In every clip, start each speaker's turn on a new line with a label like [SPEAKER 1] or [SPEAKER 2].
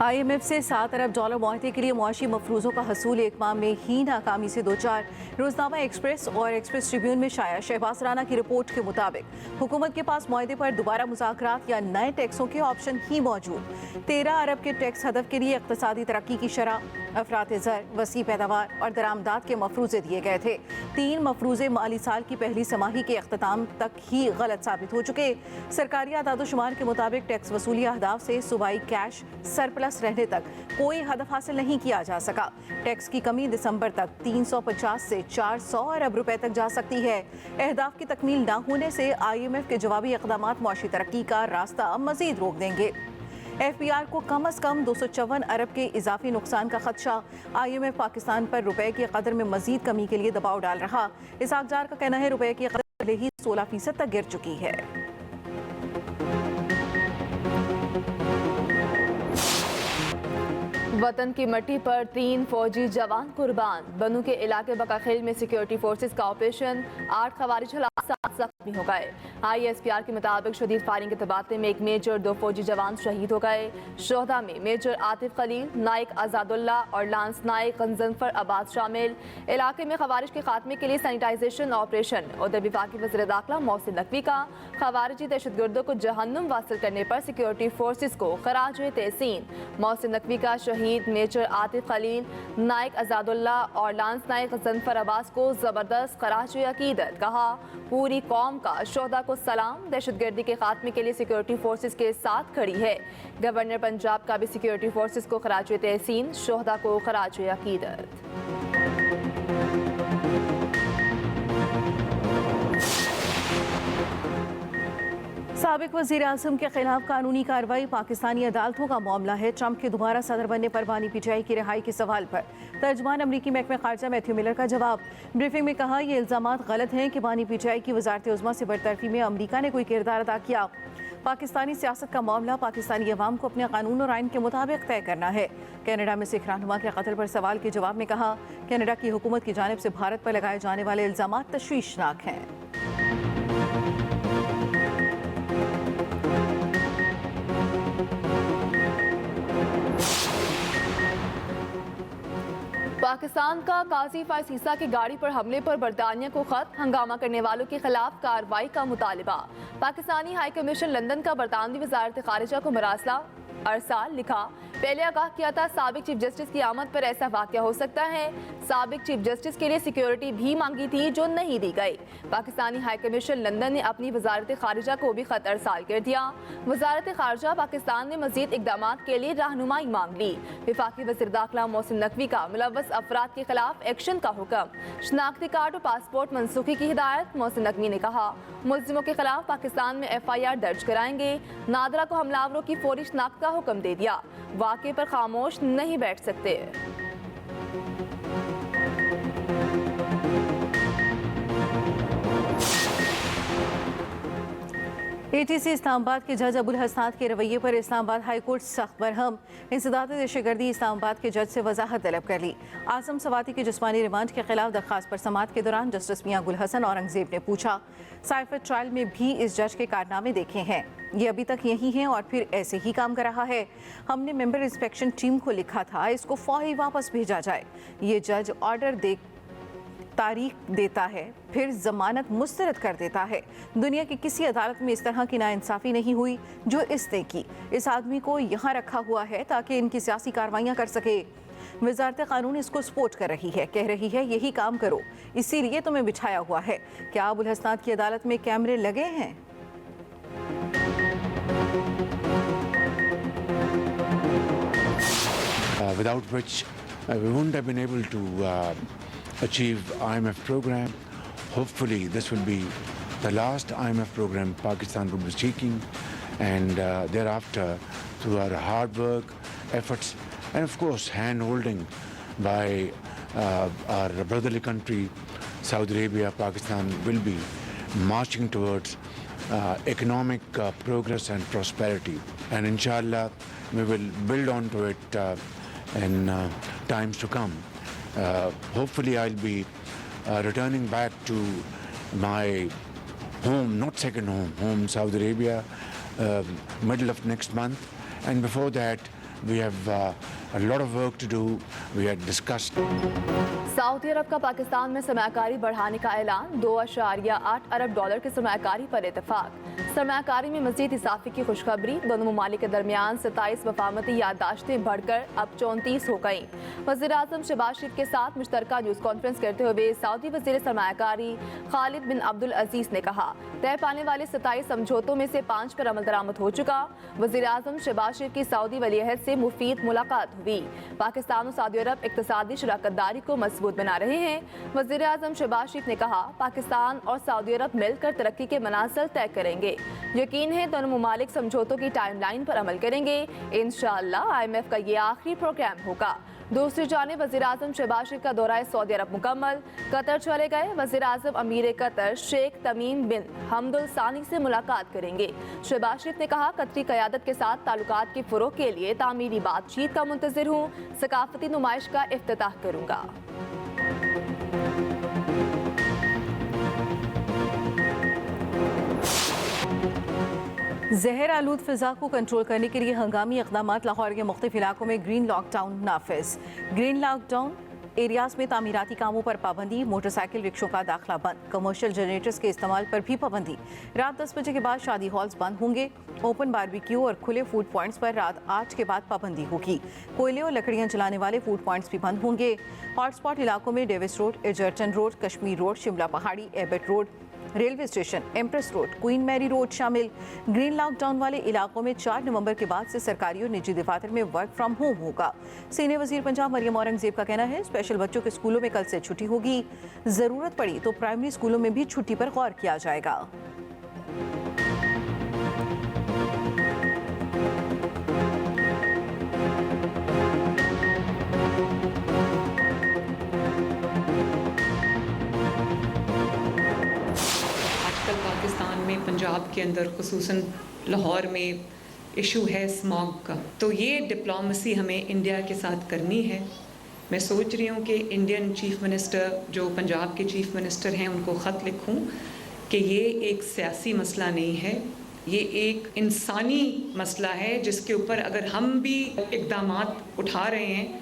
[SPEAKER 1] IMF से $7 अरब मुआहदे के लिए मुआशी मफरूज़ों का हसूल एक माह में ही नाकामी से दो चार। रोजनामा एक्सप्रेस और एक्सप्रेस ट्रिब्यून में शाया शहबाज राना की रिपोर्ट के मुताबिक हुकूमत के पास मुआहदे पर दोबारा मुज़ाकरात या नए टैक्सों के ऑप्शन ही मौजूद। 13 अरब के टैक्स हदफ के लिए इक़्तिसादी तरक्की की शरह, अफरात ज़र, वसी पैदावार और दरामदात के मफरूज़े दिए गए थे। 3 मफरूज़े माली साल की पहली समाही के अख्ताम तक ही गलत साबित हो चुके। सरकारी आदादोशुमार के मुताबिक टैक्स वसूली अहदाफ से सूबाई कैश सरप्लस रहने तक कोई हदफ हासिल नहीं किया जा सका। टैक्स की कमी दिसंबर तक 350 से 400 अरब रुपए तक जा सकती है। अहदाफ की तकमील न होने से IMF के जवाबी इक़दामात मुआशी तरक्की का रास्ता मजीद रोक देंगे। FBR को कम अज़ कम 254 अरब के इजाफी नुकसान का खदशा। IMF पाकिस्तान पर रुपए की कदर में मजीद कमी के लिए दबाव डाल रहा। इसहाक जार का कहना है रुपए की कदर पहले ही 16% तक गिर चुकी है।
[SPEAKER 2] वतन की मट्टी पर 3 फौजी जवान कुर्बान। बनू के इलाके बकाखेल में सिक्योरिटी फोर्सेस का ऑपरेशन, 8 खवारिज हलाक, 7 जख्मी हो गए। ISPR के मुताबिक शदीद फायरिंग के तबादले में एक मेजर, 2 फौजी जवान शहीद हो गए। शोहदा में मेजर आतिफ खलील, नाइक आजादुल्ला और लांस नाइक गंजनफर अब्बास शामिल। इलाके में खवारिज के खात्मे के लिए सैनिटाइजेशन ऑपरेशन। उधर विफाकी वज़ीर दाखिला मोहसिन नकवी का खवारिजी दहशतगर्दों को जहन्नुम वासिल करने पर सिक्योरिटी फोर्सेस को खराज तहसीन। मोहसिन नकवी का शहीद मेजर आतिफ खलील, नाइक आजादुल्ला और लांस नाइक गंजनफर अब्बास को जबरदस्त खराज अकीदत। कहा, पूरी कौम का शोहदा को सलाम। दहशतगर्दी के खात्मे के लिए सिक्योरिटी फोर्सेस के साथ खड़ी है। गवर्नर पंजाब का भी सिक्योरिटी फोर्सेस को खराज तहसीन, शोहदा को खराज अकीदत।
[SPEAKER 1] साबिक वज़ीर आज़म के खिलाफ कानूनी कार्रवाई पाकिस्तानी अदालतों का मामला है। ट्रंप के दोबारा सदर बनने पर बानी पीटीआई की रिहाई के सवाल पर तर्जमान अमरीकी महकमे खारजा मैथ्यू मिलर का जवाब। ब्रीफिंग में कहा, ये इल्ज़ामात गलत हैं कि बानी पीटीआई की वज़ारत उज़्मा से बरतरफी में अमरीका ने कोई किरदार अदा किया। पाकिस्तानी सियासत का मामला पाकिस्तानी अवाम को अपने कानून और आइन के मुताबिक तय करना है। कनाडा में सिख रहनुमा के कत्ल पर सवाल के जवाब में कहा, कनाडा की हुकूमत की जानिब से भारत पर लगाए जाने वाले इल्ज़ामात तशवीशनाक हैं।
[SPEAKER 2] पाकिस्तान का काजी फायज ईसा की गाड़ी पर हमले पर बरतानिया को खत, हंगामा करने वालों के खिलाफ कार्रवाई का मुतालबा। पाकिस्तानी हाई कमीशन लंदन का बरतानवी वजारत खारिजा को मरासला अरसाल लिखा, पहले आगाह किया था साबिक चीफ जस्टिस की आमद पर ऐसा वाक़या हो सकता है। साबिक चीफ जस्टिस के लिए सिक्योरिटी भी मांगी थी जो नहीं दी गई। पाकिस्तानी हाई कमीशन लंदन ने अपनी वजारत खारिजा को भी खत अरसाल कर दिया। वजारत खारिजा पाकिस्तान ने मजीद इकदाम के लिए रहनुमाई मांग ली। विफाकी वज़ीर दाखिला मोहसिन नकवी का मुलव्वस अफराद के खिलाफ एक्शन का हुक्म, शनाख्ती कार्ड और पासपोर्ट मनसूखी की हिदायत। मोहसिन नकवी ने कहा, मुल्जिमों के खिलाफ पाकिस्तान में FIR दर्ज कराएंगे। नादरा को हमलावरों की फौरी शनाख्त का हुक्म दे दिया। वाक़े पर खामोश नहीं बैठ सकते।
[SPEAKER 1] ATC इस्लामाबाद के जज अबुल हसनात के रवैये पर इस्लामाबाद हाई कोर्ट सख्त बरहम। इंसदाद दहशतगर्दी इस्लामाबाद के जज से वजाहत तलब कर ली। आसम सवाती के जिस्मानी रिमांड के खिलाफ दरख्वास्त पर समात के दौरान जस्टिस मियां गुल हसन औरंगजेब ने पूछा, साइफर ट्रायल में भी इस जज के कारनामे देखे हैं, ये अभी तक यही हैं और फिर ऐसे ही काम कर रहा है। हमने मेंबर इंस्पेक्शन टीम को लिखा था इसको फौरी वापस भेजा जाए। ये जज ऑर्डर दे तारीख देता है, फिर जमानत मुस्तरद कर देता है। दुनिया की किसी अदालत में इस तरह की नाइंसाफ़ी नहीं हुई जो इसने की। इस आदमी को यहाँ रखा हुआ है ताकि इनकी सियासी कार्रवाइयाँ कर सके। वजारत कानून इसको सपोर्ट कर रही है, कह रही है यही काम करो, इसीलिए तुम्हें बिछाया हुआ है। क्या अबुल हसनात की अदालत में कैमरे लगे हैं?
[SPEAKER 3] Without which we wouldn't have been able to achieve IMF program. Hopefully this will be the last IMF program Pakistan will be seeking, and thereafter through our hard work, efforts, and of course hand holding by our brotherly country Saudi Arabia, Pakistan will be marching towards economic progress and prosperity, and inshallah we will build on to it in times to come. Hopefully I'll be returning back to my home, not second home, Saudi Arabia, middle of next month, and before that We have a lot of work to do. We had discussed.
[SPEAKER 2] Saudi Arab का पाकिस्तान में सरमायाकारी बढ़ाने का ऐलान, $2.8 अरब की सरमायाकारी पर इतफाक। सरमायाकारी में मजीद इजाफे की खुशखबरी, दोनों ममालिक के दरमियान 27 वफामती याददाश्तें बढ़कर अब 34 हो गईं। वज़ीर-ए-आज़म शहबाज शरीफ के साथ मुश्तरका न्यूज़ कॉन्फ्रेंस करते हुए सऊदी वज़ीर सरमायाकारी खालिद बिन अब्दुल अजीज़ ने कहा, तय पाने वाले 27 समझौतों में से 5 पर अमल दरामद हो चुका। वज़ीर-ए-आज़म शहबाज शरीफ की सऊदी वली-अहद से मुफीद मुलाकात हुई। पाकिस्तान और सऊदी अरब इक़्तिसादी शराकतदारी को मजबूत बना रहे हैं। वज़ीर-ए-आज़म शहबाज शरीफ ने कहा, पाकिस्तान और सऊदी अरब मिलकर तरक्की के मनासिल तय करेंगे। यकीन है दोनों मुमालिक समझौतों की टाइमलाइन पर अमल करेंगे। इंशाअल्लाह IMF का ये आखिरी प्रोग्राम होगा। दूसरी जानिब वज़ीर-ए-आज़म शहबाज शरीफ का दौरा सऊदी अरब मुकम्मल, कतर चले गए। वज़ीर-ए-आज़म अमीर कतर शेख तमीम बिन हमदुल सानी से मुलाकात करेंगे। शहबाज शरीफ ने कहा, कतरी क़यादत के साथ ताल्लुकात के फ़रोग़ के लिए तामीरी बातचीत का मुंतज़िर हूँ, सकाफ़ती नुमाइश का इफ्तिताह करूँगा।
[SPEAKER 1] जहर आलूद फिजा को कंट्रोल करने के लिए हंगामी इक़दाम, लाहौर के मुख्तलिफ इलाकों में ग्रीन लॉकडाउन नाफिज। ग्रीन लॉकडाउन एरियाज में तामीराती कामों पर पाबंदी, मोटरसाइकिल रिक्शों का दाखिला बंद, कमर्शियल जनरेटर्स के इस्तेमाल पर भी पाबंदी। रात 10 बजे के बाद शादी हॉल्स बंद होंगे। ओपन बारबेक्यू और खुले फूड पॉइंट्स पर रात 8 के बाद पाबंदी होगी। कोयले और लकड़ियां जलाने वाले फूड पॉइंट्स भी बंद होंगे। हॉटस्पॉट इलाकों में Davis road, Egerton road, Kashmir road, Shimla Pahari, Abbott road, railway station, Empress road, Queen Mary road शामिल। ग्रीन लॉकडाउन वाले इलाकों में 4 नवंबर के बाद से सरकारी और निजी दफातर में वर्क फ्रॉम होम होगा। सीनियर वजीर पंजाब मरियम औरंगजेब का कहना है, स्पेशल बच्चों के स्कूलों में कल से छुट्टी होगी। जरूरत पड़ी तो प्राइमरी स्कूलों में भी छुट्टी पर गौर किया जाएगा।
[SPEAKER 4] पाकिस्तान में पंजाब के अंदर खुसूसन लाहौर में इशू है स्मॉग का, तो ये डिप्लोमेसी हमें इंडिया के साथ करनी है। मैं सोच रही हूँ कि इंडियन चीफ मिनिस्टर जो पंजाब के चीफ मिनिस्टर हैं उनको ख़त लिखूँ कि ये एक सियासी मसला नहीं है, ये एक इंसानी मसला है जिसके ऊपर अगर हम भी इक़दामात उठा रहे हैं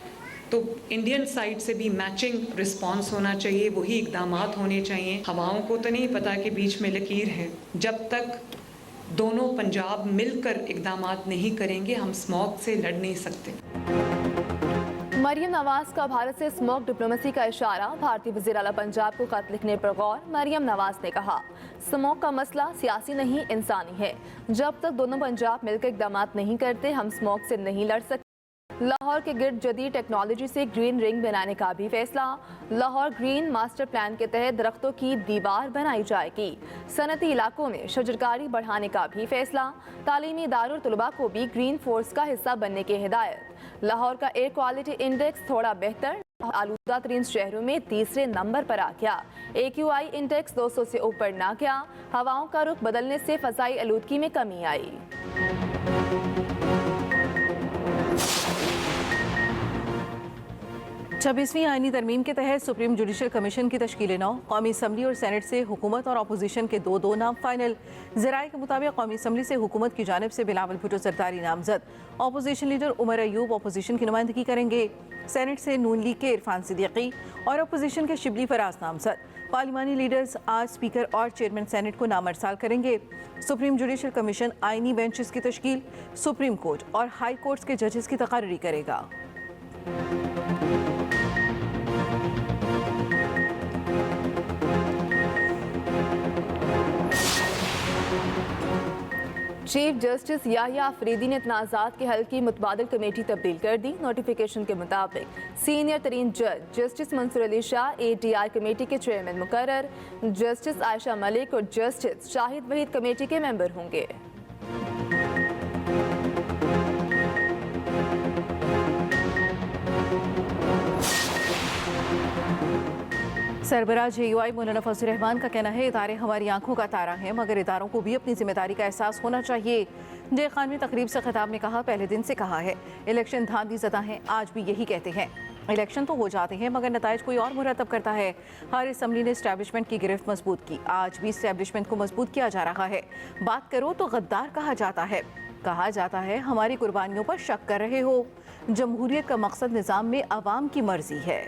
[SPEAKER 4] तो इंडियन साइड से भी मैचिंग रिस्पांस होना चाहिए, वही इक़दामात होने चाहिए। हवाओं को तो नहीं पता कि बीच में लकीर है। जब तक दोनों पंजाब मिलकर इक़दामात नहीं करेंगे हम स्मॉग से लड़ नहीं सकते।
[SPEAKER 2] मरियम नवाज का भारत से स्मॉग डिप्लोमेसी का इशारा, भारतीय वज़ीर आला पंजाब को खत लिखने पर गौर। मरियम नवाज ने कहा, स्मॉग का मसला सियासी नहीं इंसानी है। जब तक दोनों पंजाब मिलकर इक़दामात नहीं करते हम स्मॉग से नहीं लड़ सकते। लाहौर के गिर्द जदीद टेक्नोलॉजी से ग्रीन रिंग बनाने का भी फैसला। लाहौर ग्रीन मास्टर प्लान के तहत दरख्तों की दीवार बनाई जाएगी। सनती इलाकों में शजरकारी बढ़ाने का भी फैसला। तालीमी इदारों और तलबा को भी ग्रीन फोर्स का हिस्सा बनने की हिदायत। लाहौर का एयर क्वालिटी इंडेक्स थोड़ा बेहतर, आलूदा तरीन शहरों में तीसरे नंबर पर आ गया। AQI इंडेक्स 200 से ऊपर ना गया। हवाओं का रुख बदलने से फ़ज़ाई आलूदगी में कमी आई।
[SPEAKER 1] 26वीं आईनी तरमीम के तहत सुप्रीम जुडिशल कमीशन की तश्कील 9, कौमी असम्बली और सेनेट से हुकूमत और अपोजिशन के दो नाम फाइनल। ज़राए के मुताबिक कौमी असम्बली से हुकूमत की जानिब से बिलावल भुट्टो जरदारी नामजद, opposition leader Umar Ayub opposition की नुमाइंदगी करेंगे। सेनेट से नून लीग के इरफान सिद्दीकी और अपोजिशन के शिबली फराज नामजद। पार्लिमानी लीडर्स आज स्पीकर और चेयरमैन सेनेट को नामअरसाल करेंगे। सुप्रीम जुडिशल कमीशन आईनी बेंचेस की तश्कील, सुप्रीम कोर्ट और हाई कोर्ट्स के जजेस की तकर्री करेगा।
[SPEAKER 2] चीफ जस्टिस याहिया अफरीदी ने तनाज़ात के हल की मुतबादिल कमेटी तब्दील कर दी। नोटिफिकेशन के मुताबिक सीनियर तरीन जज justice Mansoor Ali Shah ATR committee के चेयरमैन मुकर्रर, जस्टिस आयशा मलिक और जस्टिस शाहिद वहीद कमेटी के मेंबर होंगे।
[SPEAKER 1] सरबराह JUI मौलाना फजल रहमान का कहना है, इदारे हमारी आंखों का तारा है, मगर इदारों को भी अपनी जिम्मेदारी का एहसास होना चाहिए। जय खान ने तकरीब से खिताब में कहा, पहले दिन से कहा है इलेक्शन धांधली ज़दा हैं, आज भी यही कहते हैं। इलेक्शन तो हो जाते हैं मगर नताइज कोई और मुरतब करता है। हर असम्बली ने इस्टेब्लिशमेंट की गिरफ्त मजबूत की, आज भी इस्टेब्लिशमेंट को मजबूत किया जा रहा है। बात करो तो गद्दार कहा जाता है। कहा जाता है हमारी कुर्बानियों पर शक कर रहे हो। जमहूरियत का मकसद निज़ाम में अवाम की मर्जी है।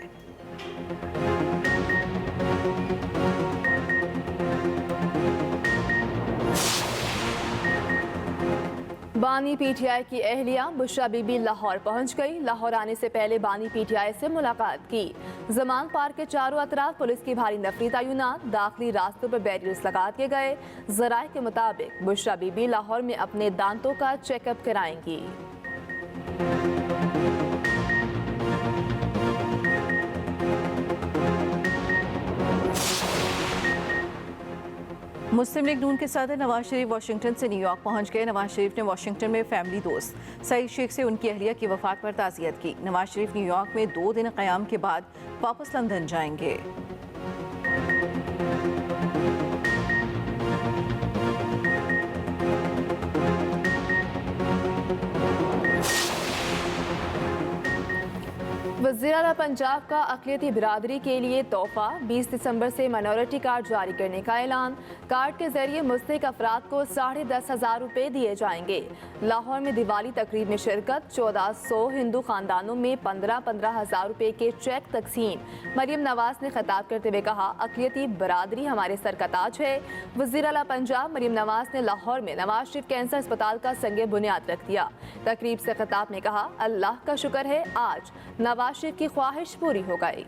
[SPEAKER 2] बानी पीटीआई की अहलिया बुशरा बीबी लाहौर पहुंच गई। लाहौर आने से पहले बानी पीटीआई से मुलाकात की। जमान पार्क के चारों अतराफ पुलिस की भारी नफरी तैनात, दाखिली रास्तों पर बैरियर्स लगा दिए गए। जराये के मुताबिक बुशरा बीबी लाहौर में अपने दांतों का चेकअप कराएंगी।
[SPEAKER 1] मुस्लिम लीग नून के सदर नवाज शरीफ वाशिंगटन से न्यूयॉर्क पहुंच गए। नवाज शरीफ ने वाशिंगटन में फैमिली दोस्त सईद शेख से उनकी अहलिया की वफात पर ताज़ियत की। नवाज शरीफ न्यूयॉर्क में 2 दिन क़याम के बाद वापस लंदन जाएंगे।
[SPEAKER 2] वज़ीर आला पंजाब का अक़लियती बिरादरी के लिए तोहफा, 20 दिसंबर से माइनॉरिटी कार्ड जारी करने का ऐलान। कार्ड के जरिए मुस्तहिक़ अफराद को 10,500 रुपये दिए जाएंगे। लाहौर में दिवाली तकरीब में शिरकत, 1400 हिंदू खानदानों में 15,000 रुपये के चेक तकसीम। मरीम नवाज ने खिताब करते हुए कहा, अक़लियती बिरादरी हमारे सर का ताज है। वज़ीर आला पंजाब मरीम नवाज ने लाहौर में नवाज शरीफ कैंसर अस्पताल का संगे बुनियाद रख दिया। तकरीब से खिताब में कहा, अल्लाह का शुक्र है आज नवाज शरीफ की ख्वाहिश पूरी हो गई।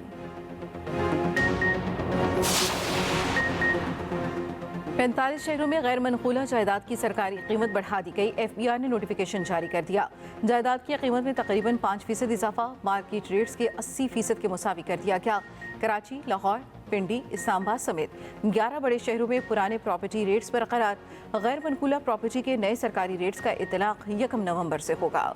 [SPEAKER 1] 45 शहरों में गैर मनकूला जायदाद की सरकारी कीमत बढ़ा दी गई। FBI ने नोटिफिकेशन जारी कर दिया। जायदाद की कीमत में तकरीबन 5% इजाफा, मार्केट रेट्स के 80% के मुसावी कर दिया गया। कराची, लाहौर, पिंडी, इस्लामाबाद समेत 11 बड़े शहरों में पुराने प्रॉपर्टी रेट्स बरकरार। गैर मनकूला प्रॉपर्टी के नए सरकारी रेट्स का इतलाक 1 नवंबर से होगा।